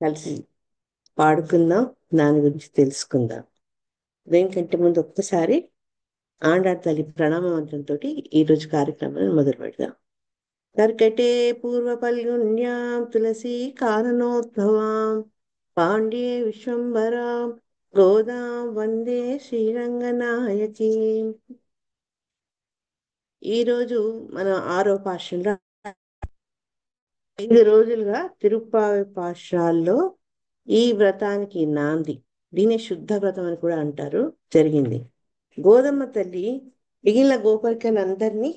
కలిసి పాడుకుందాం, దాని గురించి తెలుసుకుందాం. దేనికంటే ముందు ఒక్కసారి ఆండాళ్ళ తల్లి ప్రణామ మంత్రంతో ఈరోజు కార్యక్రమాన్ని మొదలు పెడదాం. కర్కటే పూర్వ పల్గున్యాం తులసీ కాననోద్భవాం పాండ్యే విశ్వంభరాం గోదాం వందే శ్రీరంగనాయకి. ఈరోజు మనం ఆరో పాఠంలో 5 రోజులుగా తిరుప్పావై పాఠశాలలో ఈ వ్రతానికి నాంది, దీన్ని శుద్ధ వ్రతం అని కూడా అంటారు, జరిగింది. గోదమ్మ తల్లి మిగిలిన గోపికలందరినీ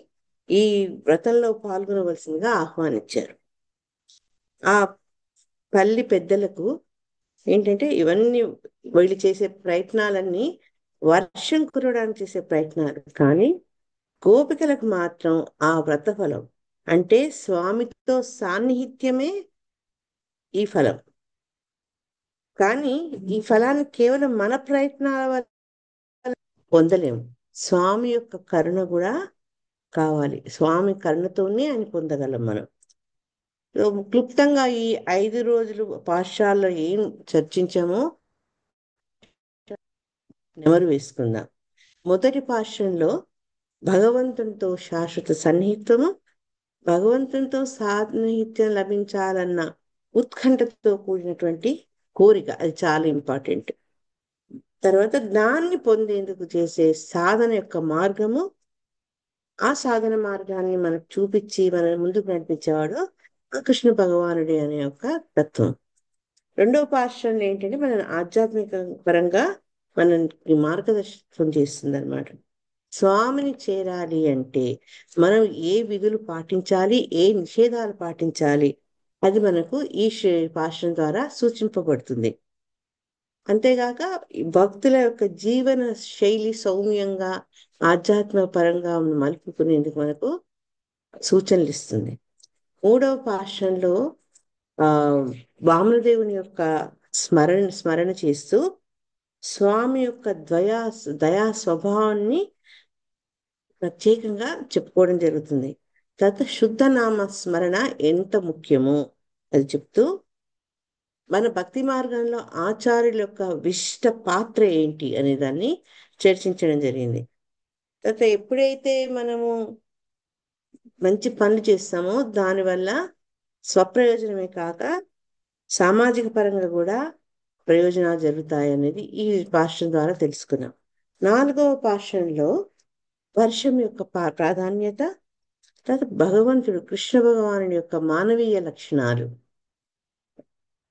ఈ వ్రతంలో పాల్గొనవలసిందిగా ఆహ్వానించారు. ఆ పల్లి పెద్దలకు ఏంటంటే ఇవన్నీ వీళ్ళు చేసే ప్రయత్నాలన్నీ వర్షం కురవడానికి చేసే ప్రయత్నాలు, కానీ గోపికలకు మాత్రం ఆ వ్రతఫలం అంటే స్వామితో సాన్నిహిత్యమే ఈ ఫలం. కానీ ఈ ఫలాన్ని కేవలం మన ప్రయత్నాల వల్ల పొందలేము. స్వామి యొక్క కరుణ కూడా కావాలి. స్వామి కరుణతోనే ఆయన పొందగలం మనం. క్లుప్తంగా ఈ 5 రోజులు పాఠశాలలో ఏం చర్చించామో నెమరు వేసుకుందాం. మొదటి పాఠంలో భగవంతునితో శాశ్వత సన్నిహితము, భగవంతునితో సాన్నిహిత్యం లభించాలన్న ఉత్కంఠతో కూడినటువంటి కోరిక, అది చాలా ఇంపార్టెంట్. తర్వాత దాన్ని పొందేందుకు చేసే సాధన యొక్క మార్గము, ఆ సాధన మార్గాన్ని మనకు చూపించి మన ముందుకు నడిపించేవాడు ఆ కృష్ణ భగవానుడి అనే ఒక తత్వం. రెండవ పాఠంలో ఏంటంటే మన ఆధ్యాత్మిక పరంగా మనకి మార్గదర్శకత్వం చేస్తుంది అనమాట. స్వామిని చేరాలి అంటే మనం ఏ విధులు పాటించాలి, ఏ నిషేధాలు పాటించాలి, అది మనకు ఈ పాఠం ద్వారా సూచింపబడుతుంది. అంతేగాక ఈ భక్తుల యొక్క జీవన శైలి సౌమ్యంగా ఆధ్యాత్మిక పరంగా మలుపుకునేందుకు మనకు సూచనలు ఇస్తుంది. మూడవ పాఠంలో ఆ వామనదేవుని యొక్క స్మరణ చేస్తూ స్వామి యొక్క దయా స్వభావాన్ని ప్రత్యేకంగా చెప్పుకోవడం జరుగుతుంది. తర్వాత శుద్ధ నామ స్మరణ ఎంత ముఖ్యమో అది చెప్తూ మన భక్తి మార్గంలో ఆచార్యుల యొక్క విశిష్ట పాత్ర ఏంటి అనే దాన్ని చర్చించడం జరిగింది. తర్వాత ఎప్పుడైతే మనము మంచి పనులు చేస్తామో దానివల్ల స్వప్రయోజనమే కాక సామాజిక పరంగా కూడా ప్రయోజనాలు జరుగుతాయి అనేది ఈ భాషణ ద్వారా తెలుసుకున్నాం. 4వ భాషణలో వర్షం యొక్క ప్రాధాన్యత, తర్వాత భగవంతుడు కృష్ణ భగవానుడి యొక్క మానవీయ లక్షణాలు,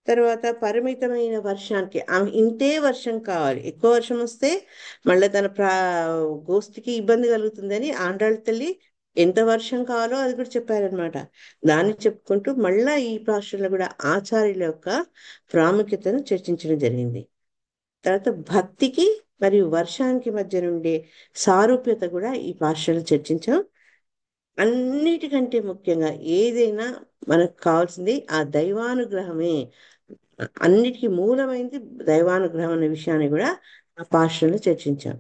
తర్వాత పరిమితమైన వర్షానికి ఇంతే వర్షం కావాలి, ఎక్కువ వర్షం వస్తే మళ్ళీ తన గోష్ఠికి ఇబ్బంది కలుగుతుందని ఆండాళ్ళ తల్లి ఎంత వర్షం కావాలో అది కూడా చెప్పారనమాట. దాన్ని చెప్పుకుంటూ మళ్ళా ఈ భాషలో కూడా ఆచార్యుల యొక్క ప్రాముఖ్యతను చర్చించడం జరిగింది. తర్వాత భక్తికి మరియు వర్షానికి మధ్య నుండే సారూప్యత కూడా ఈ భాషలో చర్చించాం. అన్నిటికంటే ముఖ్యంగా ఏదైనా మనకు కావాల్సింది ఆ దైవానుగ్రహమే, అన్నిటికీ మూలమైంది దైవానుగ్రహం అనే విషయాన్ని కూడా ఆ పాఠంలో చర్చించాం.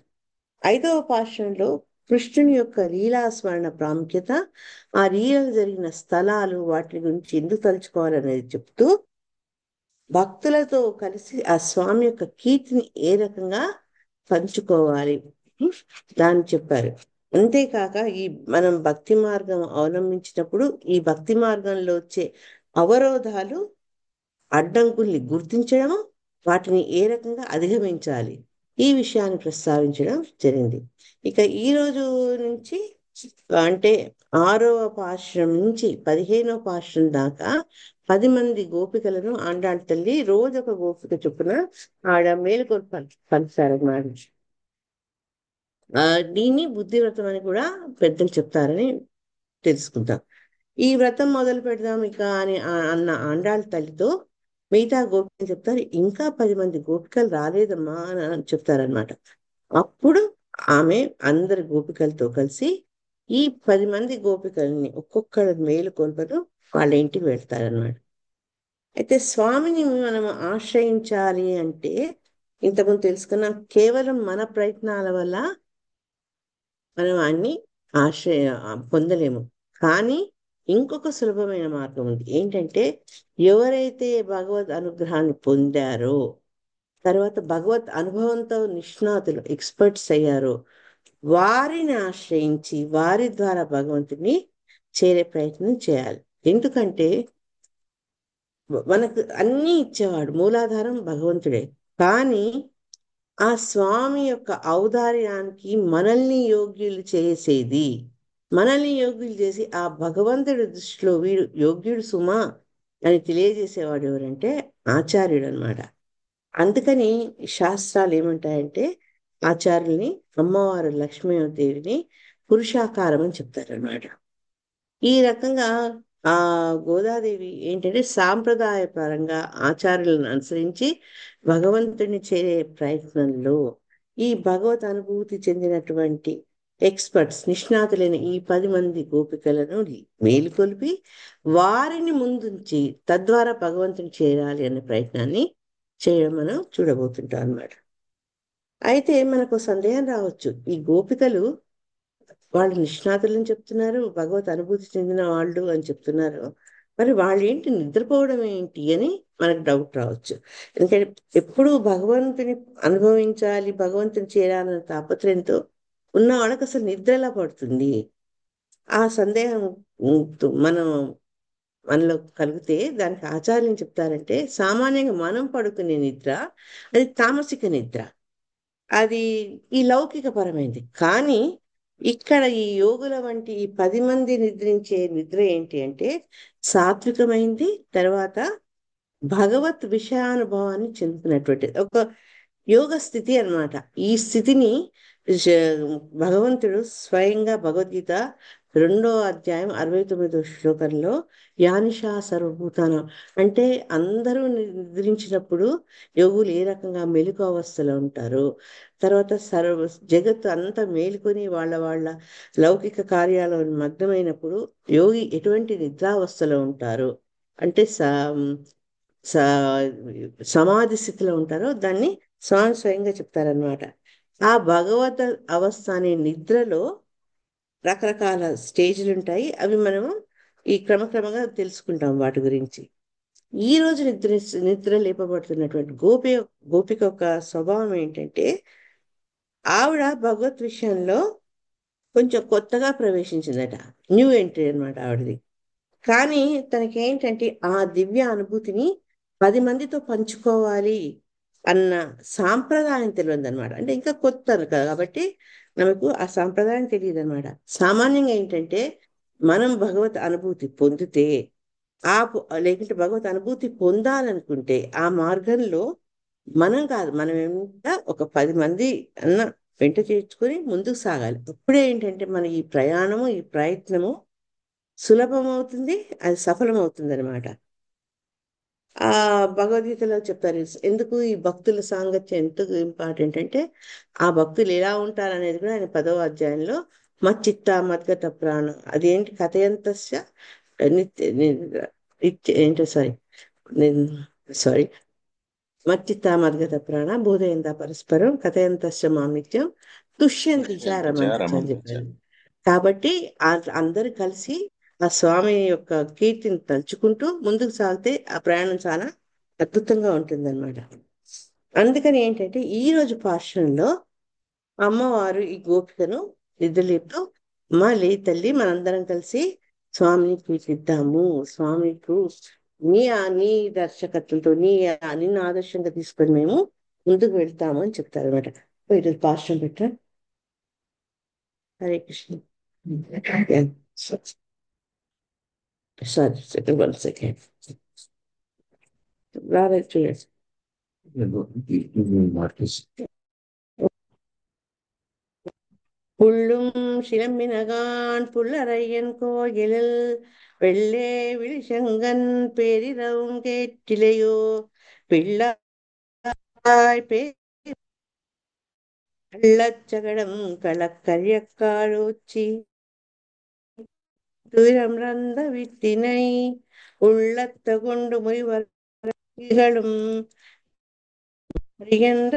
5వ పాఠంలో కృష్ణుని యొక్క లీలాస్మరణ ప్రాముఖ్యత, ఆ లీలలు జరిగిన స్థలాలు, వాటి గురించి ఎందుకు తలుచుకోవాలనేది చెప్తూ భక్తులతో కలిసి ఆ స్వామి యొక్క కీర్తిని ఏ రకంగా పంచుకోవాలి దాన్ని చెప్పారు. అంతేకాక ఈ మనం భక్తి మార్గం అవలంబించినప్పుడు ఈ భక్తి మార్గంలో వచ్చే అవరోధాలు, అడ్డంకుల్ని గుర్తించడము, వాటిని ఏ రకంగా అధిగమించాలి, ఈ విషయాన్ని ప్రస్తావించడం జరిగింది. ఇక ఈ రోజు నుంచి అంటే 6వ పాశురం నుంచి 15వ పాశురం దాకా 10 మంది గోపికలను ఆండాళ్ళ తల్లి రోజొక గోపిక చొప్పున ఆడ మేలుకొల్పు పంచుతారన్నమాట. దీన్ని బుద్ధివ్రతం అని కూడా పెద్దలు చెప్తారని తెలుసుకుంటాం. ఈ వ్రతం మొదలు పెడదాం ఇక అని అన్న ఆండాళ్ళ తల్లితో మిగతా గోపికలు చెప్తారు, ఇంకా 10 మంది గోపికలు రాలేదమ్మా అని చెప్తారనమాట. అప్పుడు ఆమె అందరి గోపికలతో కలిసి ఈ 10 మంది గోపికల్ని ఒక్కొక్కరు మేలుకొల్పరు వాళ్ళ ఇంటికి వెళ్తారనమాట. అయితే స్వామిని మనం ఆశ్రయించాలి అంటే ఇంతకుముందు తెలుసుకున్నాం, కేవలం మన ప్రయత్నాల వల్ల మనం అన్ని పొందలేము. కానీ ఇంకొక సులభమైన మార్గం ఉంది. ఏంటంటే ఎవరైతే భగవద్ అనుగ్రహాన్ని పొందారో, తర్వాత భగవత్ అనుభవంతో నిష్ణాతులు ఎక్స్పర్ట్స్ అయ్యారో, వారిని ఆశ్రయించి వారి ద్వారా భగవంతుని చేరే ప్రయత్నం చేయాలి. ఎందుకంటే మనకు అన్నీ ఇచ్చేవాడు, మూలాధారం భగవంతుడే. కానీ ఆ స్వామి యొక్క ఔదార్యానికి మనల్ని యోగ్యులు చేసేది, మనల్ని యోగ్యులు చేసి ఆ భగవంతుడి దృష్టిలో వీడు యోగ్యుడు సుమా అని తెలియజేసేవాడు ఎవరంటే ఆచార్యుడు అనమాట. అందుకని శాస్త్రాలు ఏమంటాయంటే ఆచార్యుల్ని, అమ్మవారు లక్ష్మీదేవిని పురుషాకారం అని చెప్తారనమాట. ఈ రకంగా ఆ గోదాదేవి ఏంటంటే సాంప్రదాయపరంగా ఆచార్యులను అనుసరించి భగవంతుని చేరే ప్రయత్నంలో ఈ భగవత్ అనుభూతి చెందినటువంటి ఎక్స్పర్ట్స్, నిష్ణాతులైన ఈ 10 మంది గోపికలను మేలుకొల్పి వారిని ముందుంచి తద్వారా భగవంతుని చేరాలి అనే ప్రయత్నాన్ని చేయడం మనం చూడబోతుంటాం అన్నమాట. అయితే మనకు సందేహం రావచ్చు, ఈ గోపికలు వాళ్ళు నిష్ణాతులని చెప్తున్నారు, భగవత్ అనుభూతి చెందిన వాళ్ళు అని చెప్తున్నారు, మరి వాళ్ళు ఏంటి నిద్రపోవడం ఏంటి అని మనకు డౌట్ రావచ్చు. ఎందుకంటే ఎప్పుడూ భగవంతుని అనుభవించాలి, భగవంతుని చేరాలన్న తాపత్రయంతో ఉన్న వాళ్ళకి అసలు నిద్ర ఎలా పడుతుంది? ఆ సందేహం మనం మనలో కలిగితే దానికి ఆచార్యం చెప్తారంటే, సామాన్యంగా మనం పడుకునే నిద్ర అది తామసిక నిద్ర, అది ఈ లౌకిక పరమైంది. కానీ ఇక్కడ ఈ యోగుల వంటి ఈ 10 మంది నిద్రించే నిద్ర ఏంటి అంటే సాత్వికమైంది, తర్వాత భగవత్ విషయానుభవాన్ని చెందుతున్నటువంటి ఒక యోగ స్థితి అన్నమాట. ఈ స్థితిని జ- భగవంతుడు స్వయంగా భగవద్గీత 2వ అధ్యాయం 69వ శ్లోకంలో యానిషా సర్వభూతానం అంటే అందరూ నిద్రించినప్పుడు యోగులు ఏ రకంగా మెలకువ అవస్థలో ఉంటారు, తర్వాత జగత్తు అంతా మేలుకొని వాళ్ళ వాళ్ళ లౌకిక కార్యాలలో మగ్నమైనప్పుడు యోగి ఎటువంటి నిద్రావస్థలో ఉంటారు అంటే సమాధి స్థితిలో ఉంటారో దాన్ని స్వామి స్వయంగా చెప్తారనమాట. ఆ భగవత అవస్థ అనే నిద్రలో రకరకాల స్టేజ్లు ఉంటాయి. అవి మనము ఈ క్రమక్రమంగా తెలుసుకుంటాం వాటి గురించి. ఈ రోజు నిద్ర లేపబడుతున్నటువంటి గోపిక యొక్క స్వభావం ఏంటంటే ఆవిడ భగవత్ విషయంలో కొంచెం కొత్తగా ప్రవేశించిందట. న్యూ ఎంట్రీ అనమాట ఆవిడది. కానీ తనకేంటంటే ఆ దివ్య అనుభూతిని 10 మందితో పంచుకోవాలి అన్న సాంప్రదాయం తెలియదు అనమాట. అంటే ఇంకా కొత్త కాబట్టి మనకు ఆ సాంప్రదాయం తెలియదు అనమాట. సామాన్యంగా ఏంటంటే మనం భగవత్ అనుభూతి పొందితే లేకుంటే భగవత్ అనుభూతి పొందాలనుకుంటే ఆ మార్గంలో మనం కాదు, మనం ఎంత ఒక 10 మంది అన్న వెంట చేర్చుకొని ముందుకు సాగాలి. అప్పుడే ఏంటంటే మన ఈ ప్రయాణము, ఈ ప్రయత్నము సులభమవుతుంది, అది సఫలమవుతుంది అనమాట. ఆ భగవద్గీతలో చెప్తారు ఎందుకు ఈ భక్తుల సాంగత్యం ఎంత ఇంపార్టెంట్ అంటే ఆ భక్తులు ఎలా ఉంటారు అనేది కూడా ఆయన 10వ అధ్యాయంలో మచ్చిత్త మద్గత ప్రాణం అదేంటి కథయంతస్య ఏంటో సారీ మచ్చిత్త మద్గత ప్రాణ బోధయంత పరస్పరం కథయంతస్య మామిత్యం తుష్యంతి చారం చారమంతి అని అందించారు. చెప్పారు. కాబట్టి అందరు కలిసి ఆ స్వామి యొక్క కీర్తిని తలుచుకుంటూ ముందుకు సాగితే ఆ ప్రయాణం చాలా అద్భుతంగా ఉంటుందన్నమాట. అందుకని ఏంటంటే ఈ రోజు పాశ్రంలో అమ్మవారు ఈ గోపికను నిద్రలేపుతూ అమ్మా లే తల్లి, మనందరం కలిసి స్వామిని కీర్తిద్దాము, స్వామికు నీ దర్శకత్వంతో నిన్ను ఆదర్శంగా తీసుకొని మేము ముందుకు వెళ్తాము అని చెప్తారు అనమాట. ఈరోజు పాశ్రం పెట్ట Hare Krishna. Sorry, second, 1 second. Rather cheers. புள்ளும் சிலம்பினகான் புல்லரையன் கோயிலில் வெள்ளே விழிசெங்கன் பேரிரவும் கேட்டிலையோ பிள்ளாய் பேள்ளச்சகடம் களக்கரியக்காழூச்சி துயரம் ரந்த வித்தினை உள்ளத்த கொண்டு முய்வர்களும் அறிகின்ற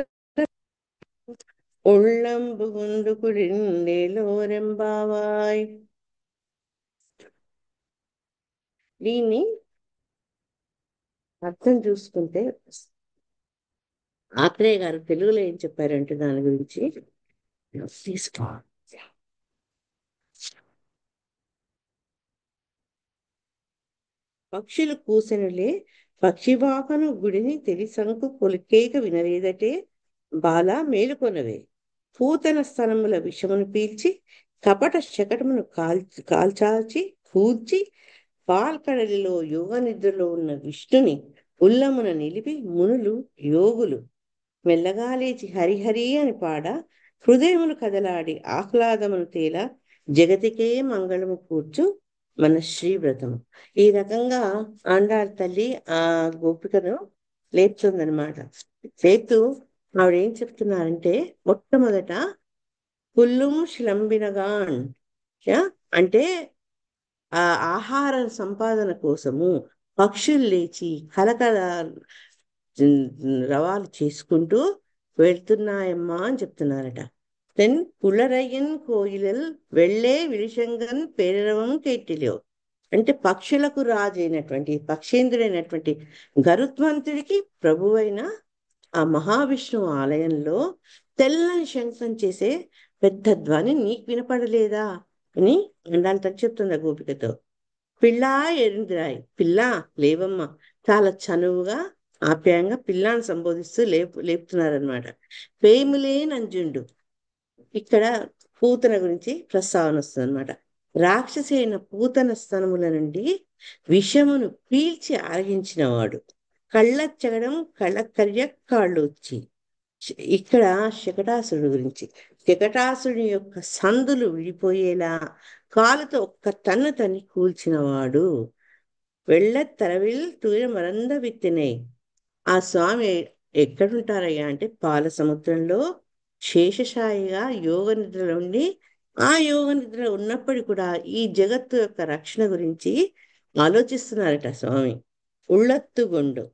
உள்ளம் புகுந்து குளிர்ந்தேலோரெம்பாவாய். దీన్ని అర్థం చూసుకుంటే ఆత్రేయ గారు తెలుగులో ఏం చెప్పారంటే దాని గురించి తీసుకో. పక్షులు కూసెనులే పక్షివాహను గుడిని తెలిసంకు కొలికేక వినలేదటే బాల మేలుకొనవే పూతన స్తనముల విషమును పీల్చి కపట శకటమును కాల్చాల్చి కూల్చి పాల్కడలిలో యోగ నిద్రలో ఉన్న విష్ణుని ఉల్లమున నిలిపి మునులు యోగులు మెల్లగా లేచి హరిహరి అని పాడ హృదయములు కదలాడి ఆహ్లాదమును తేల జగతికే మంగళము కూర్చు మన శ్రీవ్రతము. ఈ రకంగా ఆండాళ్ తల్లి ఆ గోపికను లేపుతుందనమాట. లేపుతూ ఆవిడ ఏం చెప్తున్నారంటే మొట్టమొదట పుల్లుం శ్లంబినగాన్ అంటే ఆ ఆహార సంపాదన కోసము పక్షులు లేచి కలకల రవాలు చేసుకుంటూ వెళ్తున్నాయమ్మా అని చెప్తున్నారట. దెన్ పులరయ్యన్ కోయిలల్ వెళ్ళే విలిషంగన్ పేరవం కేటిలో అంటే పక్షులకు రాజైనటువంటి పక్షేంద్రుడైనటువంటి గరుత్మంతుడికి ప్రభువైన ఆ మహావిష్ణువు ఆలయంలో తెల్లని శంఖం చేసే పెద్ద ధ్వని నీకు వినపడలేదా అని అండాలి చెప్తుంది ఆ గోపికతో. పిల్లా ఎరిందిరాయి పిల్ల లేవమ్మ చాలా చనువుగా ఆప్యాయంగా పిల్లాన్ని సంబోధిస్తూ లేపుతున్నారనమాట. పేములే నంజుండు ఇక్కడ పూతన గురించి ప్రస్తావన వస్తుంది అనమాట. రాక్షసి అయిన పూతన స్తనముల నుండి విషమును పీల్చి ఆరగించిన వాడు కళ్ళచ్చగడం కళ్ళకర్య కాళ్ళు వచ్చి. ఇక్కడ శకటాసురుడు గురించి శకటాసురుడి యొక్క సందులు విడిపోయేలా కాలుతో ఒక్క తన్ను తన్ని కూల్చినవాడు వెళ్ళత్తరవిల్ తూయ మరంద విత్తినై. ఆ స్వామి ఎక్కడుంటారయ్యా అంటే పాల సముద్రంలో శేషశాయిగా యోగ నిద్రలో ఉండి ఆ యోగ నిద్ర ఉన్నప్పటికీ కూడా ఈ జగత్తు యొక్క రక్షణ గురించి ఆలోచిస్తున్నారట స్వామి. ఉళ్ళత్తుగొండు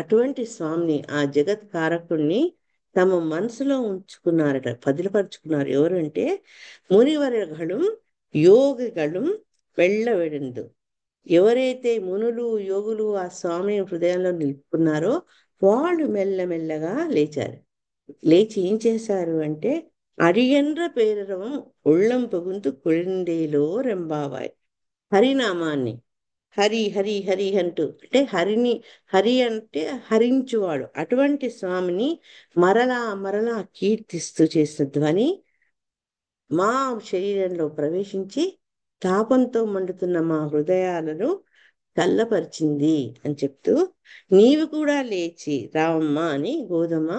అటువంటి స్వామిని ఆ జగత్ కారకుణ్ణి తమ మనసులో ఉంచుకున్నారట, పదిలపరుచుకున్నారు. ఎవరంటే మునివరగళం యోగిగళం వెళ్ళవెడిందు. ఎవరైతే మునులు యోగులు ఆ స్వామి హృదయంలో నిలుపుకున్నారో వాళ్ళు మెల్లమెల్లగా లేచారు. లేచి ఏం చేశారు అంటే అడియండ్ర పేరవం ఉళ్ళం పొగుంతు కుళిండేలో రెంబావాయ్ హరినామాన్ని హరి హరి హరి అంటూ అంటే హరి అంటే హరించువాడు అటువంటి స్వామిని మరలా మరలా కీర్తిస్తూ చేసిన ధ్వని మా శరీరంలో ప్రవేశించి తాపంతో మండుతున్న మా హృదయాలను చల్లపరిచింది అని చెప్తూ నీవు కూడా లేచి రావమ్మా అని గోధుమ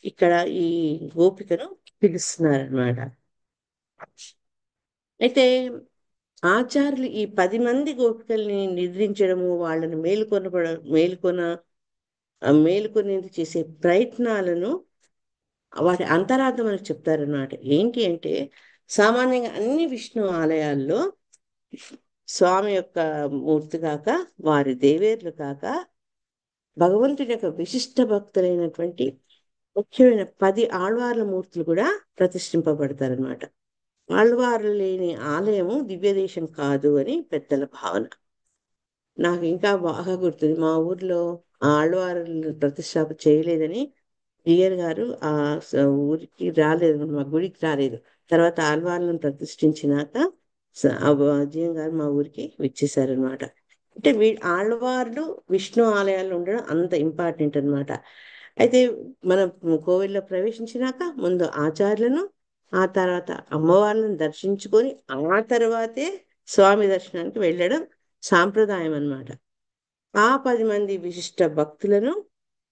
ఇక్కడ ఈ గోపికను పిలుస్తున్నారనమాట. అయితే ఆచార్యులు ఈ 10 మంది గోపికల్ని నిద్రించడము వాళ్ళని మేలుకొనేందుకు చేసే ప్రయత్నాలను వాటి అంతరార్థం అని చెప్తారనమాట. ఏంటి అంటే సామాన్యంగా అన్ని విష్ణు ఆలయాల్లో స్వామి యొక్క మూర్తి కాక వారి దేవేర్లు కాక భగవంతుడి యొక్క విశిష్ట భక్తులైనటువంటి ముఖ్యమైన 10 ఆళ్వార్ల మూర్తులు కూడా ప్రతిష్ఠింపబడతారనమాట. ఆళ్వార్లు లేని ఆలయము దివ్యదేశం కాదు అని పెద్దల భావన. నాకు ఇంకా బాగా గుర్తుంది, మా ఊర్లో ఆళ్వార్లు ప్రతిష్టాపన చేయలేదని డియర్ గారు ఊరికి రాలేదు, మా గుడికి రాలేదు. తర్వాత ఆళ్వార్లను ప్రతిష్ఠించినాక అజయం గారు మా ఊరికి విచ్చేశారనమాట. అంటే ఆళ్వార్లు విష్ణు ఆలయాల్లో ఉండడం అంత ఇంపార్టెంట్ అనమాట. అయితే మనం కోవిల్లో ప్రవేశించినాక ముందు ఆచార్యులను ఆ తర్వాత అమ్మవార్లను దర్శించుకొని ఆ తర్వాతే స్వామి దర్శనానికి వెళ్ళడం సాంప్రదాయం అన్నమాట. ఆ 10 మంది విశిష్ట భక్తులను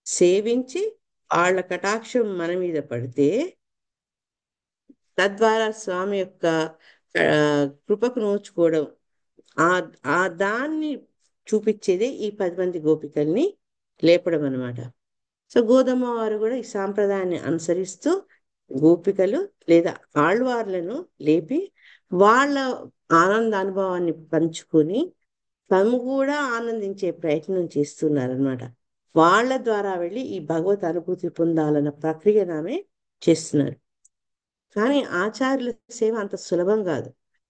సేవించి వాళ్ళ కటాక్షం మన మీద పడితే తద్వారా స్వామి యొక్క కృపకు నోచుకోవడం ఆ ఆ దాన్ని చూపించేదే ఈ 10 మంది గోపికల్ని లేపడం అనమాట. సో గోధుమ వారు కూడా ఈ సాంప్రదాయాన్ని అనుసరిస్తూ గోపికలు లేదా ఆళ్వార్లను లేపి వాళ్ళ ఆనంద అనుభవాన్ని పంచుకొని తాము కూడా ఆనందించే ప్రయత్నం చేస్తున్నారనమాట. వాళ్ళ ద్వారా వెళ్ళి ఈ భగవత్ అనుభూతి పొందాలన్న ప్రక్రియను ఆమె చేస్తున్నారు. కానీ ఆచార్యుల సేవ అంత సులభం కాదు.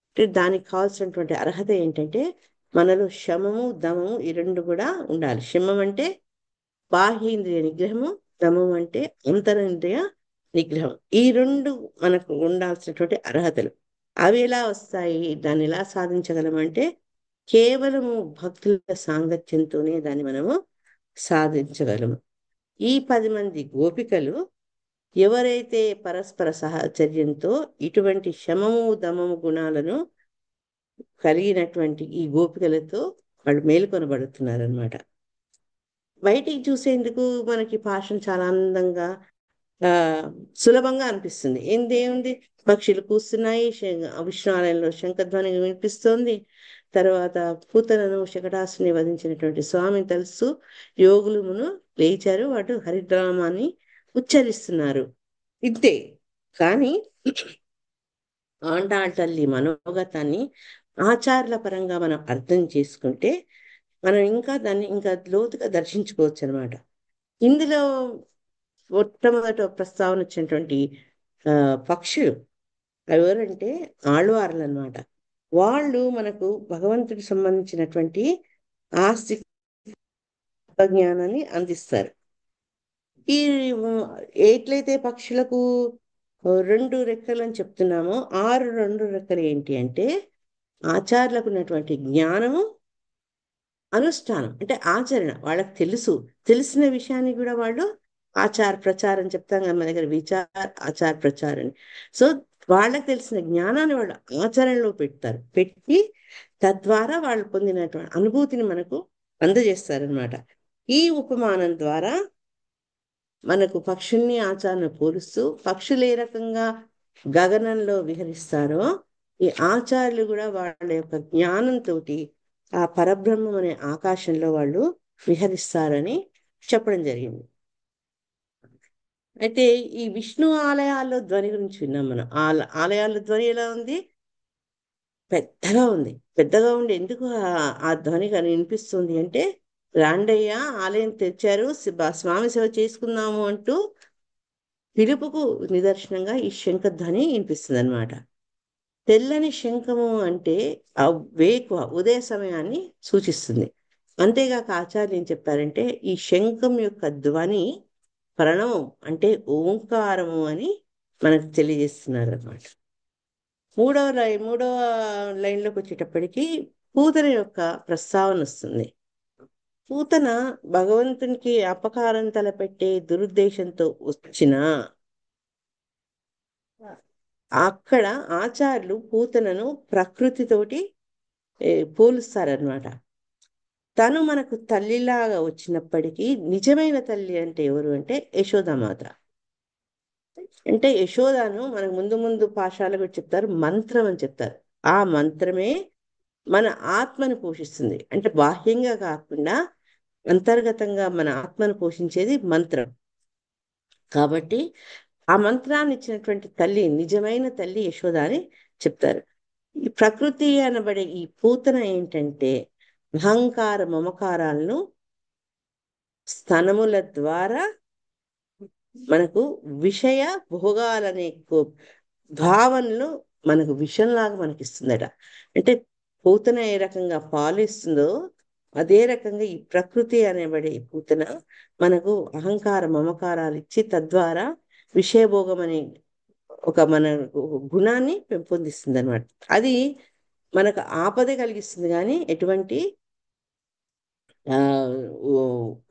అంటే దానికి కావాల్సినటువంటి అర్హత ఏంటంటే మనలో శమము దమము ఈ రెండు కూడా ఉండాలి. శమం అంటే బాహ్యేంద్రియ నిగ్రహము, దమం అంటే అంతరింద్రియ నిగ్రహం. ఈ రెండు మనకు ఉండాల్సినటువంటి అర్హతలు. అవి ఎలా వస్తాయి, దాన్ని ఎలా సాధించగలమంటే కేవలము భక్తుల సాంగత్యంతోనే దాన్ని మనము సాధించగలము. ఈ 10 మంది గోపికలు ఎవరైతే పరస్పర సహచర్యంతో ఇటువంటి శమము దమము గుణాలను కలిగినటువంటి ఈ గోపికలతో వాళ్ళు మేలుకొనబడుతున్నారనమాట. బయటికి చూసేందుకు మనకి పాఠం చాలా అందంగా ఆ సులభంగా అనిపిస్తుంది. ఏముంది, పక్షులు కూస్తున్నాయి, విష్ణు ఆలయంలో శంఖధ్వని వినిపిస్తోంది. తర్వాత పూతనను శకటాసుని వధించినటువంటి స్వామిని తెలుసు యోగులుమును లేచారు, వాడు హరిద్రామాన్ని ఉచ్చరిస్తున్నారు. ఇంతే. కానీ ఆండాళ్ తల్లి మనోగతాన్ని ఆచార్యుల పరంగా మనం అర్థం చేసుకుంటే మనం ఇంకా దాన్ని ఇంకా లోతుగా దర్శించుకోవచ్చు అనమాట. ఇందులో మొట్టమొదట ప్రస్తావన వచ్చినటువంటి పక్షులు ఎవరంటే ఆళ్వార్లు అనమాట. వాళ్ళు మనకు భగవంతుడికి సంబంధించినటువంటి ఆస్తి జ్ఞానాన్ని అందిస్తారు. ఈ ఎట్లయితే పక్షులకు 2 రెక్కలు అని చెప్తున్నామో 2 రెక్కలు ఏంటి అంటే ఆచార్యులకు ఉన్నటువంటి జ్ఞానము, అనుష్ఠానం అంటే ఆచరణ. వాళ్ళకి తెలిసిన విషయాన్ని కూడా వాళ్ళు ఆచార ప్రచారం చెప్తాం కదా మన దగ్గర, విచార్ ఆచార ప్రచారం. సో వాళ్ళకి తెలిసిన జ్ఞానాన్ని వాళ్ళు ఆచరణలో పెట్టి తద్వారా వాళ్ళు పొందినటువంటి అనుభూతిని మనకు అందజేస్తారనమాట. ఈ ఉపమానం ద్వారా మనకు పక్షుల్ని ఆచారణ పోలుస్తూ పక్షులు ఏ రకంగా గగనంలో విహరిస్తారో ఈ ఆచార్యులు కూడా వాళ్ళ యొక్క జ్ఞానంతో ఆ పరబ్రహ్మం అనే ఆకాశంలో వాళ్ళు విహరిస్తారని చెప్పడం జరిగింది. అయితే ఈ విష్ణు ఆలయాల్లో ధ్వని గురించి విన్నాం మనం. ఆలయాల్లో ధ్వని ఎలా ఉంది, పెద్దగా ఉంది. పెద్దగా ఉండి ఎందుకు ఆ ధ్వని వినిపిస్తుంది అంటే రాండయ్య ఆలయం తెచ్చారు, స్వామి సేవ చేసుకుందాము అంటూ పిలుపుకు నిదర్శనంగా ఈ శంఖధ్వని వినిపిస్తుంది అనమాట. తెల్లని శంఖము అంటే ఆ వేకువ ఉదయ సమయాన్ని సూచిస్తుంది. అంతేగాక ఆచార్యులు ఏం చెప్పారంటే ఈ శంఖం యొక్క ధ్వని ప్రణవం అంటే ఓంకారము అని మనకు తెలియజేస్తున్నారు అనమాట. మూడవ లైన్లోకి వచ్చేటప్పటికి పూతన యొక్క ప్రస్తావన వస్తుంది. పూతన భగవంతునికి అపకారం తలపెట్టే దురుద్దేశంతో వచ్చిన అక్కడ ఆచార్యులు పూతనను ప్రకృతితోటి పోలుస్తారనమాట. తను మనకు తల్లిలాగా వచ్చినప్పటికీ నిజమైన తల్లి అంటే ఎవరు అంటే యశోదామాత. అంటే యశోదాను మనకు ముందు ముందు పాఠశాల కూడా చెప్తారు, మంత్రం అని చెప్తారు. ఆ మంత్రమే మన ఆత్మను పోషిస్తుంది. అంటే బాహ్యంగా కాకుండా అంతర్గతంగా మన ఆత్మను పోషించేది మంత్రం. కాబట్టి ఆ మంత్రాన్ని ఇచ్చినటువంటి తల్లి నిజమైన తల్లి యశోద అని చెప్తారు. ఈ ప్రకృతి అనబడే ఈ పూతన ఏంటంటే అహంకార మమకారాలను స్తనముల ద్వారా మనకు విషయ భోగాలనే భావనలు మనకు విషంలాగా మనకి ఇస్తుందట. అంటే పూతన ఏ రకంగా పాలిస్తుందో అదే రకంగా ఈ ప్రకృతి అనేబడే పూతన మనకు అహంకార మమకారాలు ఇచ్చి తద్వారా విషయభోగం అనే ఒక మన గుణాన్ని పెంపొందిస్తుంది అనమాట. అది మనకు ఆపద కలిగిస్తుంది కానీ ఎటువంటి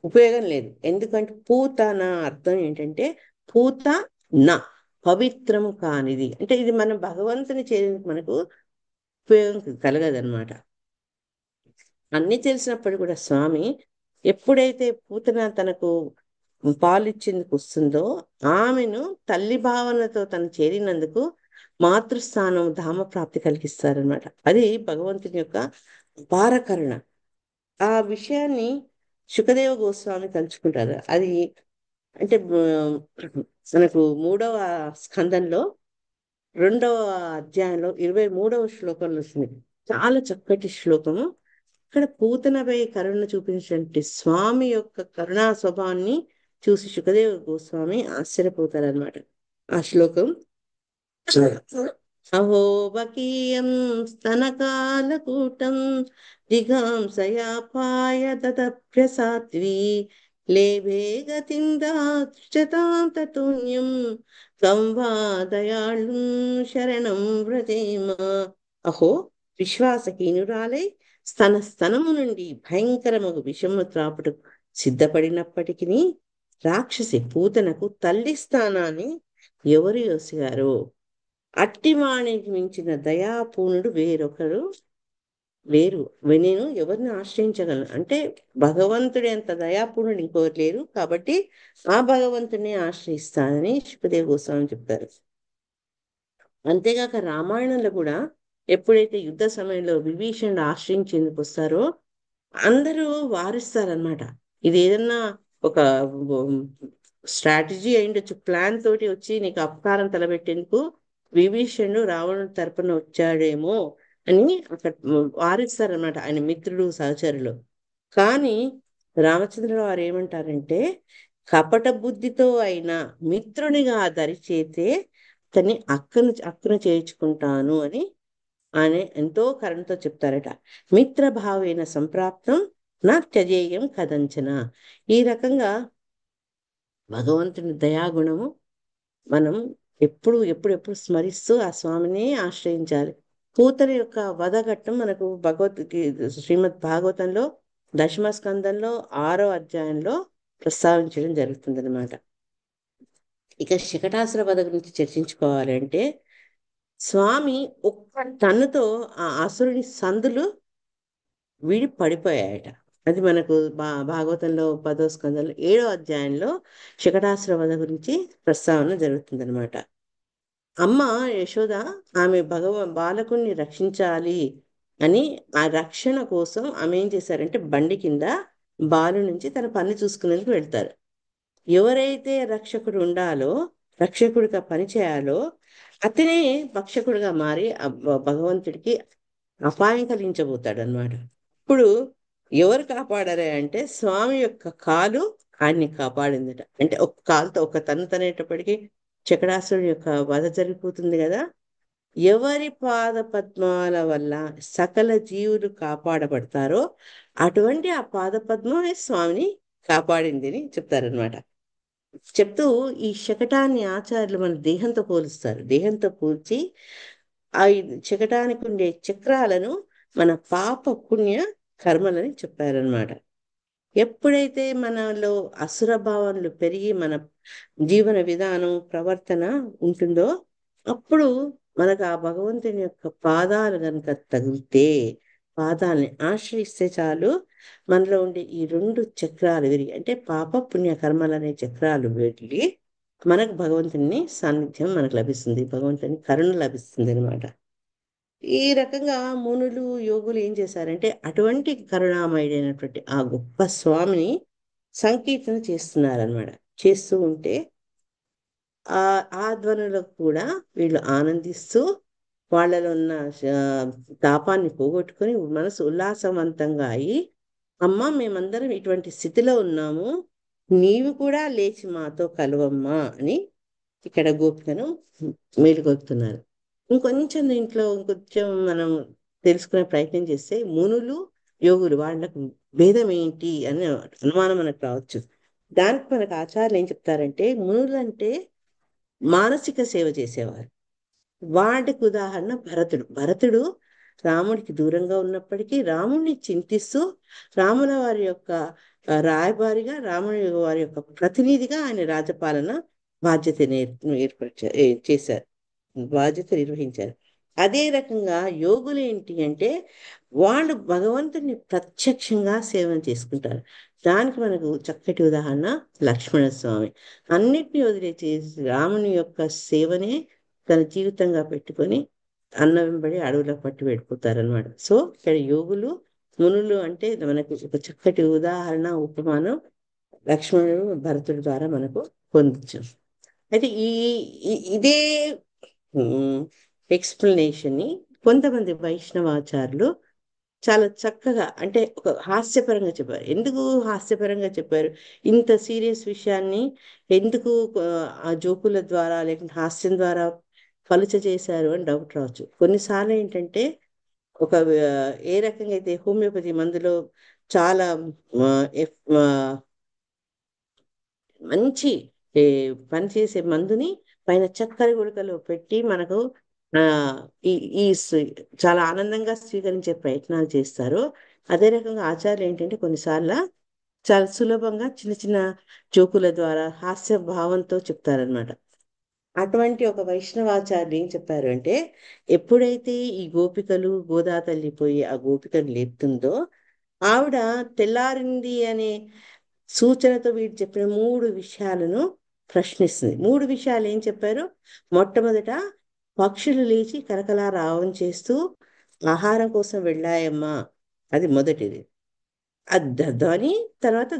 ఉపయోగం లేదు. ఎందుకంటే పూత నా అర్థం ఏంటంటే పూత నా పవిత్రం కానిది. అంటే ఇది మన భగవంతుని చేరేందుకు మనకు ఉపయోగం కలగదనమాట. అన్ని తెలిసినప్పుడు కూడా స్వామి ఎప్పుడైతే పూతన తనకు పాలిచ్చేందుకు వస్తుందో ఆమెను తల్లి భావనతో తను చేరినందుకు మాతృస్థానం ధామ ప్రాప్తి కలిగిస్తారనమాట. అది భగవంతుని యొక్క అపార కరుణ. ఆ విషయాన్ని శుకదేవ గోస్వామి తలుచుకుంటారు. అది అంటే మనకు 3వ స్కందంలో 2వ అధ్యాయంలో 23వ శ్లోకంలో వస్తుంది. చాలా చక్కటి శ్లోకము. ఇక్కడ పూతనపై కరుణ చూపించినటువంటి స్వామి యొక్క కరుణా స్వభావాన్ని చూసి శుకదేవ గోస్వామి ఆశ్చర్యపోతారనమాట. ఆ శ్లోకం అహో బకీయం స్తనకాలకూటం జిఘాంసయాపాయ దదభ్యసాత్వీ లేభే గతిం దార్శతాం తతూన్యం తం వా దయాళుం శరణం వ్రజేమ. అహో విశ్వాసహీనురాలై స్తనము నుండి భయంకరమగు విషము త్రాపుటకు సిద్ధపడినప్పటికీ రాక్షసి పూతనకు తల్లి స్థానాన్ని ఎవరు యోసిగారు? అట్టివానికి మించిన దయాపూర్ణుడు వేరొకరు లేరు. నేను ఎవరిని ఆశ్రయించగలను అంటే భగవంతుడి అంత దయాపూర్ణుడు ఇంకోరు లేరు, కాబట్టి ఆ భగవంతుడిని ఆశ్రయిస్తానని శుకదేవ్ గోస్వామి చెప్తారు. అంతేగాక రామాయణంలో కూడా ఎప్పుడైతే యుద్ధ సమయంలో విభీషణుడు ఆశ్రయించేందుకు వస్తారో అందరూ వారిస్తారనమాట. ఇది ఏదన్నా ఒక స్ట్రాటజీ అయిండొచ్చు, ప్లాన్ తోటి వచ్చి నీకు అపకారం తలబెట్టేందుకు విభీషణుడు రావణుడి తరపున వచ్చాడేమో అని అక్కడ వారిస్తారనమాట ఆయన మిత్రుడు సహచరులు. కానీ రామచంద్రుల వారు ఏమంటారంటే కపట బుద్ధితో అయినా మిత్రునిగా దరిచేతే అతన్ని అక్కున చేర్చుకుంటాను అని ఆయన ఎంతో కరుణతో చెప్తారట. మిత్రభావేన సంప్రాప్తం నా త్యజేయం కదంచన. ఈ రకంగా భగవంతుని దయాగుణము మనం ఎప్పుడు స్మరిస్తూ ఆ స్వామిని ఆశ్రయించాలి. పూతన యొక్క వధఘట్టం మనకు శ్రీమద్ భాగవతంలో దశమ స్కందంలో 6వ అధ్యాయంలో ప్రస్తావించడం జరుగుతుంది అనమాట. ఇక శకటాసుర వధ గురించి చర్చించుకోవాలి అంటే స్వామి ఒక్క టన్నుతో ఆ అసురుని సందులు వీడి పడిపోయాయట. అది మనకు భాగవతంలో 10వ స్కందంలో 7వ అధ్యాయంలో శకటాసుర వధ గురించి ప్రస్తావన జరుగుతుందన్నమాట. అమ్మ యశోద ఆమె బాలకుణ్ణి రక్షించాలి అని ఆ రక్షణ కోసం ఆమె ఏం చేశారంటే బండి కింద బాలు నుంచి తన పని చూసుకునేందుకు వెళ్తారు. ఎవరైతే రక్షకుడు ఉండాలో, రక్షకుడిగా పని చేయాలో అతనే భక్షకుడిగా మారి భగవంతుడికి అపాయం కలిగించబోతాడు అనమాట. ఇప్పుడు ఎవరు కాపాడారే అంటే స్వామి యొక్క కాలు ఆయన్ని కాపాడిందట. అంటే ఒక కాలుతో ఒక తనేటప్పటికీ చక్రాసురుడి యొక్క వధ జరిగిపోతుంది కదా. ఎవరి పాద పద్మాల వల్ల సకల జీవులు కాపాడబడతారో అటువంటి ఆ పాద పద్మమే స్వామిని కాపాడింది అని చెప్తారనమాట. చెప్తూ ఈ శకటాన్ని ఆచార్యులు మన దేహంతో పోలుస్తారు. దేహంతో పోల్చి ఆ శకటానికి ఉండే చక్రాలను మన పాప పుణ్య కర్మలని చెప్పారనమాట. ఎప్పుడైతే మనలో అసుర భావనలు పెరిగి మన జీవన విధానం ప్రవర్తన ఉంటుందో అప్పుడు మనకు ఆ భగవంతుని యొక్క పాదాలు కనుక తగిలితే, పాదాలని ఆశ్రయిస్తే చాలు మనలో ఉండే ఈ 2 చక్రాలు విరిగి అంటే పాప పుణ్య కర్మలు అనే చక్రాలు వెళ్ళి మనకు భగవంతుని సాన్నిధ్యం మనకు లభిస్తుంది, భగవంతుని కరుణ లభిస్తుంది అనమాట. ఈ రకంగా మునులు యోగులు ఏం చేశారంటే అటువంటి కరుణామయుడైనటువంటి ఆ గొప్ప స్వామిని సంకీర్తన చేస్తున్నారనమాట. చేస్తూ ఉంటే ఆ ఆ ధ్వనులకు కూడా వీళ్ళు ఆనందిస్తూ వాళ్ళలో ఉన్న తాపాన్ని పోగొట్టుకొని మనసు ఉల్లాసవంతంగా అయి అమ్మ మేమందరం ఇటువంటి స్థితిలో ఉన్నాము, నీవు కూడా లేచి మాతో కలవమ్మా అని ఇక్కడ గోపికను మేలుకొల్పుతున్నారు. ఇంకొంచెం మనం తెలుసుకునే ప్రయత్నం చేస్తే మునులు యోగులు వాళ్ళకు భేదం ఏంటి అని అనుమానం మనకు రావచ్చు. దానికి మనకు ఆచార్యులు ఏం చెప్తారంటే మునులు అంటే మానసిక సేవ చేసేవారు. వాటికి ఉదాహరణ భరతుడు రాముడికి దూరంగా ఉన్నప్పటికీ రాముడిని చింతిస్తూ రాముల వారి యొక్క రాయబారిగా, రాముని వారి యొక్క ప్రతినిధిగా ఆయన రాజపాలన బాధ్యత చేశారు, బాధ్యత నిర్వహించారు. అదే రకంగా యోగులు ఏంటి అంటే వాళ్ళు భగవంతుని ప్రత్యక్షంగా సేవన చేసుకుంటారు. దానికి మనకు చక్కటి ఉదాహరణ లక్ష్మణస్వామి. అన్నిటినీ వదిలేసి రాముని యొక్క సేవనే తన జీవితంగా పెట్టుకొని అన్న వెంబడి అడవులో పట్టి వెళ్ళిపోతారనమాట. సో ఇక్కడ యోగులు మునులు అంటే మనకు ఒక చక్కటి ఉదాహరణ ఉపమానం లక్ష్మణుడు భరతుడి ద్వారా మనకు పొందొచ్చు. అయితే ఇదే ఎక్స్ప్లెనేషన్ ని కొంతమంది వైష్ణవాచారులు చాలా చక్కగా అంటే ఒక హాస్యపరంగా చెప్పారు. ఎందుకు హాస్యపరంగా చెప్పారు? ఇంత సీరియస్ విషయాన్ని ఎందుకు ఆ జోకుల ద్వారా లేకుంటే హాస్యం ద్వారా పలుచ చేశారు అని డౌట్ రావచ్చు. కొన్నిసార్లు ఏంటంటే ఒక ఏ రకంగా అయితే హోమియోపతి మందులో చాలా ఆ, మంచి ఏ, పనిచేసే మందుని పైన చక్కెర గుళికలో పెట్టి మనకు ఆ ఈ ఈ చాలా ఆనందంగా స్వీకరించే ప్రయత్నాలు చేస్తారు. అదే రకంగా ఆచార్యులు ఏంటంటే కొన్నిసార్లు చాలా సులభంగా చిన్న చిన్న జోకుల ద్వారా హాస్య భావంతో చెప్తారనమాట. అటువంటి ఒక వైష్ణవాచార్యులు ఏం చెప్పారు అంటే, ఎప్పుడైతే ఈ గోపికలు గోదాతల్లి పోయి ఆ గోపికను లేపుతుందో, ఆవిడ తెల్లారింది అనే సూచనతో వీడు చెప్పిన మూడు విషయాలను ప్రశ్నిస్తుంది. మూడు విషయాలు ఏం చెప్పారు? మొట్టమొదట, పక్షులు లేచి కలకలా రావం చేస్తూ ఆహారం కోసం వెళ్ళాయమ్మా, అది మొదటిది. ఆ ధ్వని, తర్వాత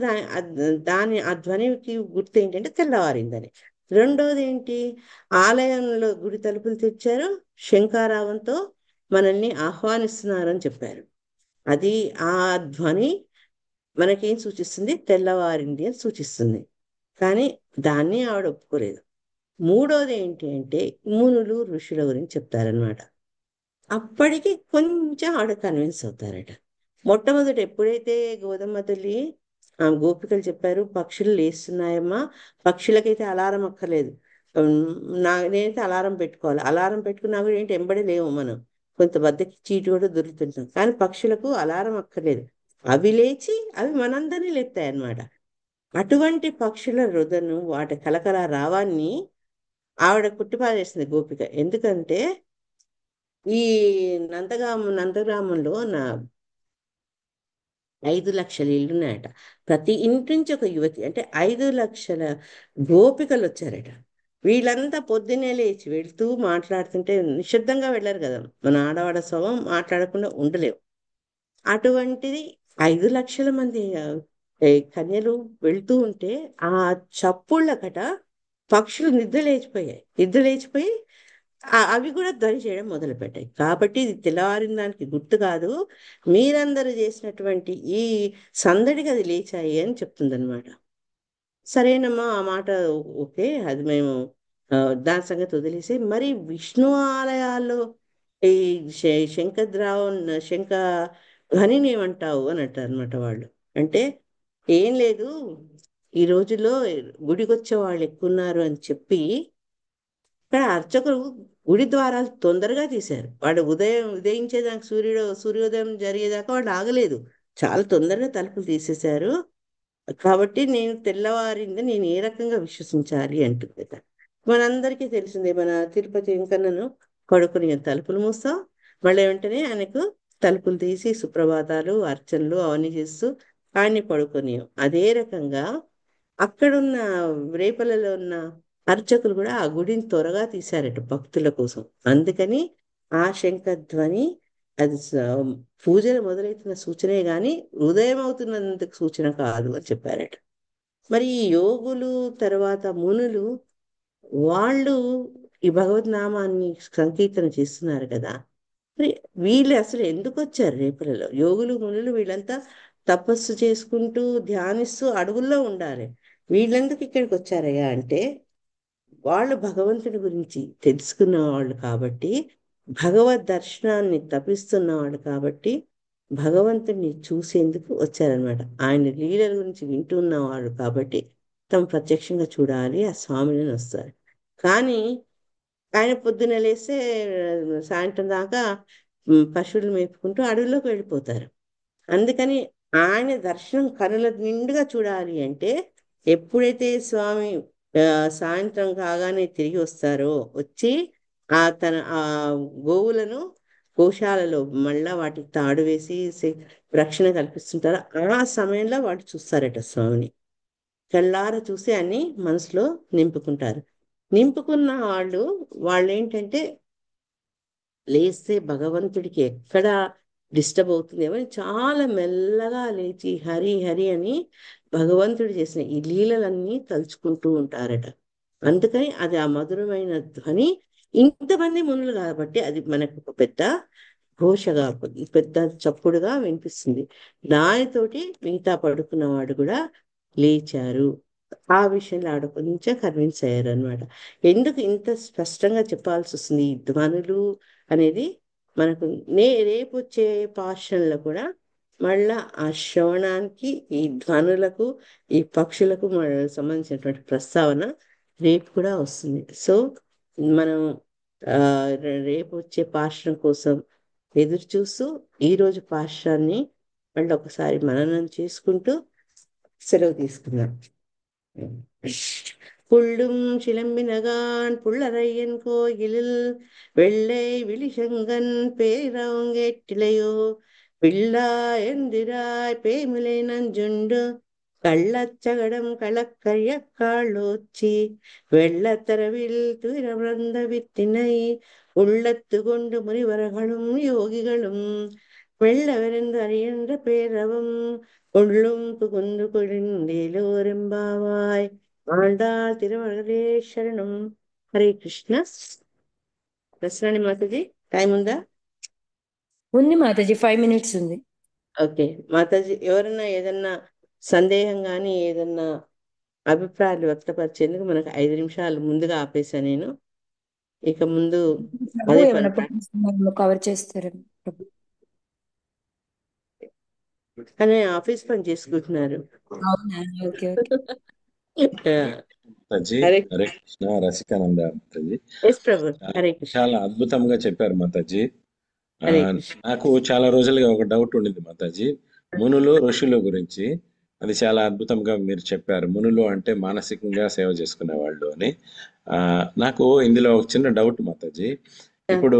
దాని ఆ ధ్వనికి గుర్తు ఏంటంటే తెల్లవారిందని. రెండోది ఏంటి? ఆలయంలో గుడి తలుపులు తెచ్చారు, శంఖారావంతో మనల్ని ఆహ్వానిస్తున్నారని చెప్పారు. అది ఆ ధ్వని మనకేం సూచిస్తుంది? తెల్లవారింది అని సూచిస్తుంది. కానీ దాన్ని ఆవిడ ఒప్పుకోలేదు. మూడోది ఏంటి అంటే మునులు ఋషుల గురించి చెప్తారనమాట. అప్పటికి కొంచెం ఆవిడ కన్విన్స్ అవుతారట. మొట్టమొదట ఎప్పుడైతే గోధుమ తల్లి గోపికలు చెప్పారు పక్షులు లేస్తున్నాయమ్మా, పక్షులకైతే అలారం అక్కర్లేదు. ఉమ్, నేనైతే అలారం పెట్టుకోవాలి, అలారం పెట్టుకున్నా కూడా ఏంటి ఎంబడి లేవు మనం, కొంత బద్దకి చీటు కూడా దొరుకుతుంటాం. కానీ పక్షులకు అలారం అక్కర్లేదు, అవి లేచి అవి మనందరినీ లేపుతాయి అన్నమాట. అటువంటి పక్షుల రుదను వాటి కలకల రావాన్ని ఆవిడ కుట్టిపారేసింది గోపిక. ఎందుకంటే ఈ నందగ్రామంలో 5 లక్షల ఇళ్ళున్నాయట. ప్రతి ఇంటి నుంచి ఒక యువతి, అంటే 5 లక్షల గోపికలు వచ్చారట. వీళ్ళంతా పొద్దున్నే లేచి వెళ్తూ మాట్లాడుతుంటే నిశ్శబ్దంగా వెళ్ళారు కదా, మన ఆడవాడ స్వభావం మాట్లాడకుండా ఉండలేవు. అటువంటిది 5 లక్షల మంది కన్యలు వెళ్తూ ఉంటే ఆ చప్పుళ్ళకట పక్షులు నిద్ర లేచిపోయాయి. నిద్ర లేచిపోయి అవి కూడా ధ్వని చేయడం మొదలుపెట్టాయి. కాబట్టి ఇది తెల్లవారిన దానికి గుర్తు కాదు, మీరందరూ చేసినటువంటి ఈ సందడికి అది లేచాయి అని చెప్తుందన్నమాట. సరేనమ్మా, ఆ మాట ఓకే, అది మేము ఆ, దాని సంగతి వదిలేసి, మరి విష్ణు ఆలయాల్లో ఈ శంఖద్రావం శంఖ ధ్వనిని ఏమంటావు అని అంటారు అనమాట వాళ్ళు. అంటే ఏం లేదు, ఈ రోజుల్లో గుడికి వచ్చే వాళ్ళు ఎక్కువ ఉన్నారు అని చెప్పి ఇక్కడ అర్చకులు గుడి ద్వారాలు తొందరగా తీశారు. వాడు ఉదయించేదాకా సూర్యోదయం జరిగేదాకా వాళ్ళు ఆగలేదు. చాలా తొందరగా తలుపులు తీసేశారు. కాబట్టి నేను తెల్లవారింది నేను ఏ రకంగా విశ్వసించాలి అంటుంది కదా. మనందరికీ తెలిసిందే, మన తిరుపతి వెంకన్నను పడుకుని తలుపులు మూస్తాం, మళ్ళీ వెంటనే ఆయనకు తలుపులు తీసి సుప్రభాతాలు అర్చనలు అవన్నీ చేస్తూ ఆయన్ని పడుకొని, అదే రకంగా అక్కడున్న రేపలలో ఉన్న అర్చకులు కూడా ఆ గుడిని త్వరగా తీశారట భక్తుల కోసం. అందుకని ఆ శంఖధ్వని అది పూజలు మొదలవుతున్న సూచనే గాని ఉదయం అవుతున్నందుకు సూచన కాదు అని చెప్పారట. మరి ఈ యోగులు తర్వాత మునులు వాళ్ళు ఈ భగవద్నామాన్ని సంకీర్తన చేస్తున్నారు కదా, మరి వీళ్ళు అసలు ఎందుకు వచ్చారు రేపలలో? యోగులు మునులు వీళ్ళంతా తపస్సు చేసుకుంటూ ధ్యానిస్తూ అడవుల్లో ఉండాలి, వీళ్ళెందుకు ఇక్కడికి వచ్చారయ్యా అంటే, వాళ్ళు భగవంతుడి గురించి తెలుసుకున్న వాళ్ళు కాబట్టి, భగవద్ దర్శనాన్ని తపిస్తున్న వాళ్ళు కాబట్టి భగవంతుడిని చూసేందుకు వచ్చారనమాట. ఆయన లీలల గురించి వింటున్న వాళ్ళు కాబట్టి తమ ప్రత్యక్షంగా చూడాలి ఆ స్వామిని వస్తారు. కానీ ఆయన పొద్దున లేస్తే సాయంత్రం దాకా పశువులు మేపుకుంటూ అడవిలోకి వెళ్ళిపోతారు. అందుకని ఆయన దర్శనం కనుల నిండుగా చూడాలి అంటే ఎప్పుడైతే స్వామి సాయంత్రం కాగానే తిరిగి వస్తారో, వచ్చి ఆ గోవులను గోశాలలో మళ్ళా వాటికి తాడు వేసి రక్షణ కల్పిస్తుంటారు. ఆ సమయంలో వాళ్ళు చూస్తారట స్వామిని. కళ్ళార చూసి అన్ని మనసులో నింపుకుంటారు. నింపుకున్న వాళ్ళు ఏంటంటే లేస్తే భగవంతుడికి ఎక్కడ డిస్టర్బ్ అవుతుందేమో అని చాలా మెల్లగా లేచి హరి హరి అని భగవంతుడు చేసిన ఈ లీలలన్నీ తలుచుకుంటూ ఉంటారట. అందుకని అది ఆ మధురమైన ధ్వని ఇంతమంది మునులు కాబట్టి అది మనకు ఒక పెద్ద ఘోషగా, పెద్ద చప్పుడుగా వినిపిస్తుంది. దానితోటి మిగతా పడుకున్నవాడు కూడా లేచారు. ఆ విషయంలో ఆవిడ కొంచెం కన్విన్స్ అయ్యారు అనమాట. ఎందుకు ఇంత స్పష్టంగా చెప్పాల్సి వస్తుంది ఈ ధ్వనులు అనేది మనకు రేపు వచ్చే పాఠంలో కూడా మళ్ళా ఆ శ్రవణానికి ఈ ధ్వనులకు ఈ పక్షులకు సంబంధించినటువంటి ప్రస్తావన రేపు కూడా వస్తుంది. సో మనం ఆ, రేపు వచ్చే పాఠం కోసం ఎదురు చూస్తూ ఈరోజు పాఠాన్ని మళ్ళీ ఒకసారి మననం చేసుకుంటూ సెలవు తీసుకుందాం. புள்ளும் சிலம்பினகான் புள்ளரையன் கோயிலில் வெள்ளை விழிசங்கன் பேரவங்கேட்டிலையோ பிள்ளா எந்திராய் பேமிலை நஞ்சுண்டு கள்ளச்சகடம் களக்கரிய காளோச்சி வெள்ளத்தரவில் துயரமர்ந்த வித்தினை உள்ளத்து கொண்டு முனிவர்களும் யோகிகளும் வெள்ளவெறிந்து அறியன்ற பேரவம் உள்ளும் புகுந்து கொழிந்தேலோரெம்பாவாய் ఆండాళ్ తిరుమలే శరణం. హరే కృష్ణ. దసరాని మాతాజీ టైం ఉందా? ఉంది మాతాజీ, 5 minutes ఉంది. ఓకే మాతాజీ, ఎవరన్నా ఏదన్నా సందేహం కానీ ఏదన్నా అభిప్రాయాలు వ్యక్తపరిచేందుకు మనకు 5 నిమిషాలు ముందుగా ఆపేసా నేను. ఇక ముందు ప్రభు అదే ఏమైనా పని ప్రశ్నలు కవర్ చేస్తారేమో ప్రభు. కానీ ఆఫీస్ పని చేసుకుంటున్నారు. అవునా? Okay okay. Mataji Hare Hare Krishna. Rasikananda Mataji yes Prabhu. Hare Krishna. చాలా అద్భుతంగా చెప్పారు మాతాజీ. హరే కృష్ణ. నాకు చాలా రోజులుగా ఒక డౌట్ ఉండింది మాతాజీ, మునులు ఋషుల గురించి. అది చాలా అద్భుతంగా మీరు చెప్పారు. మునులు అంటే మానసికంగా సేవ చేసుకునే వాళ్ళు అని. నాకు ఇందులో ఒక చిన్న డౌట్ మాతాజీ. ఇప్పుడు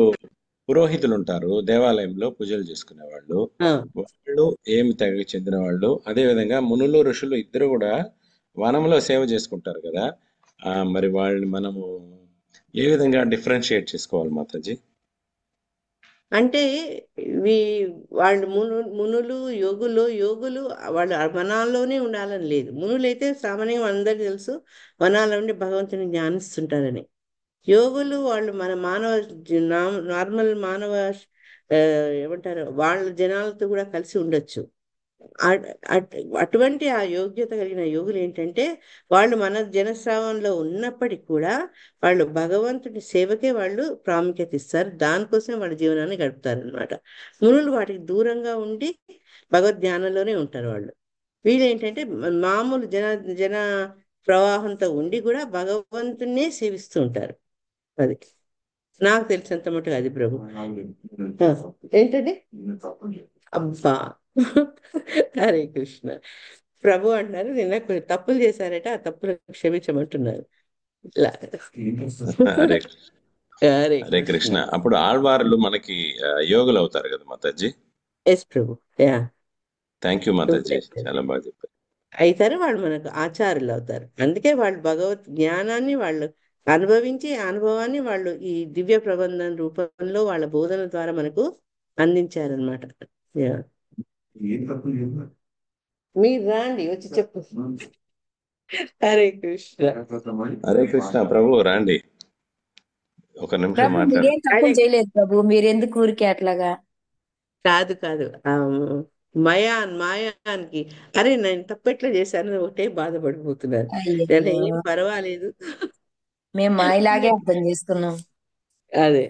పురోహితులు ఉంటారు, దేవాలయంలో పూజలు చేసుకునే వాళ్ళు, వాళ్ళు ఏమి తెగ చెందిన వాళ్ళు, అదే విధంగా మునులు ఋషులు ఇద్దరు కూడా వనంలో సేవ చేసుకుంటారు కదా. మరి వాళ్ళని మనము ఏ విధంగా డిఫరెన్షియేట్ చేసుకోవాలి మాతాజీ? అంటే వాళ్ళు మునులు యోగులు వాళ్ళు వనాల్లోనే ఉండాలని లేదు. మునులైతే సామాన్యంగా అందరికీ తెలుసు వనాల నుండి భగవంతుని ధ్యానిస్తుంటారని. యోగులు వాళ్ళు మన మానవ నార్మల్ మానవ ఆ, ఏమంటారు వాళ్ళ జనాలతో కూడా కలిసి ఉండొచ్చు. అటువంటి ఆ యోగ్యత కలిగిన యోగులు ఏంటంటే వాళ్ళు మన జనస్రావంలో ఉన్నప్పటికీ కూడా వాళ్ళు భగవంతుడి సేవకే వాళ్ళు ప్రాముఖ్యత ఇస్తారు. దానికోసమే వాళ్ళ జీవనాన్ని గడుపుతారు అనమాట. మునులు వాటికి దూరంగా ఉండి భగవద్ ధ్యానంలోనే ఉంటారు వాళ్ళు. వీళ్ళు ఏంటంటే మామూలు జన ప్రవాహంతో ఉండి కూడా భగవంతున్నే సేవిస్తూ ఉంటారు. అది నాకు తెలిసినంత మటుకు అది ప్రభు. ఏంటండి? అబ్బా హరే కృష్ణ. ప్రభు అంటున్నారు నిన్న కొన్ని తప్పులు చేశారట, ఆ తప్పులు క్షమించమంటున్నారు. ఇలా. హరే హరే హరే కృష్ణ. అప్పుడు ఆళ్వార్లు మనకి యోగులు అవుతారు కదా Mataji? Yes Prabhu. Ya thank you Mataji, చాలా బాగా చెప్పారు. అవుతారు. వాళ్ళు మనకు ఆచారులు అవుతారు. అందుకే వాళ్ళు భగవత్ జ్ఞానాన్ని వాళ్ళు అనుభవించి ఆ అనుభవాన్ని వాళ్ళు ఈ దివ్య ప్రబంధం రూపంలో వాళ్ళ బోధన ద్వారా మనకు అందించారనమాట. మీరు రాండి వచ్చి చెప్పు. హరే కృష్ణ. హరే కృష్ణ ప్రభు, రాండి ఒక నిమిషం ప్రభు మాట్లాడు. మీరేం తప్పులు చేయలేదు ప్రభు, మీరెందుకు ఊరికే అట్లాగా? కాదు కాదు మాయానికి అరే నేను తప్పెట్లా చేశాను ఒకటే బాధపడిపోతున్నాను. నేను అయ్యో, ఏం పర్వాలేదు. మేము మాయలాగే అర్థం చేసుకున్నాం. అదే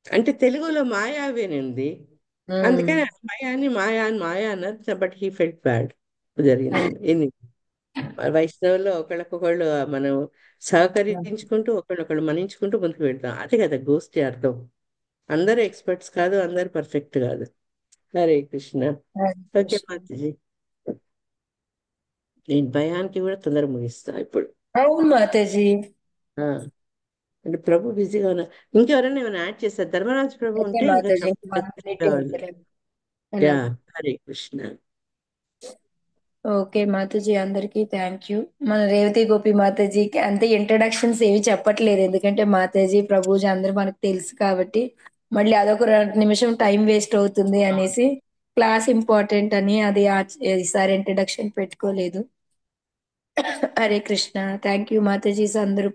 అంటే తెలుగులో మాయావేనండి, అందుకని మాయా అన్నారు. బట్ హీ ఫెల్ట్ బ్యాడ్ జరిగింది. ఎన్ని వైష్ణవుల్లో ఒకళ్ళకొకళ్ళు మనం సహకరించుకుంటూ ఒకళ్ళొకళ్ళు మన్నించుకుంటూ ముందుకు వెళ్తాం. అదే కదా గోష్ఠి అర్థం. అందరూ ఎక్స్పర్ట్స్ కాదు, అందరూ పర్ఫెక్ట్ కాదు. హరే కృష్ణ. ఓకే మాతాజీ, నేను భయానికి కూడా తొందర ముగిస్తా ఇప్పుడు. అవును మాతాజీ. ఆ, అంటే ప్రభు బిజీగా ఉన్నా. ఇంకెవరైనా ఏమైనా యాడ్ చేస్తారు? ధర్మరాజు ప్రభు ఓకే ఉంటే ఇంకా మాతాజీ, కంప్లీట్ కావాలి. యా హరే కృష్ణ. ఓకే మాతాజీ, అందరికీ థ్యాంక్ యూ. మన రేవతి గోపి మాతాజీకి అంతే ఇంట్రడక్షన్స్ ఏవి చెప్పట్లేదు, ఎందుకంటే మాతాజీ ప్రభుజీ అందరూ మనకు తెలుసు కాబట్టి మళ్ళీ అదొక 2 నిమిషం టైం వేస్ట్ అవుతుంది అనేసి క్లాస్ ఇంపార్టెంట్ అని అది ఈసారి ఇంట్రడక్షన్ పెట్టుకోలేదు. హరే కృష్ణ. థ్యాంక్ యూ మాతాజీస్ అందరూ.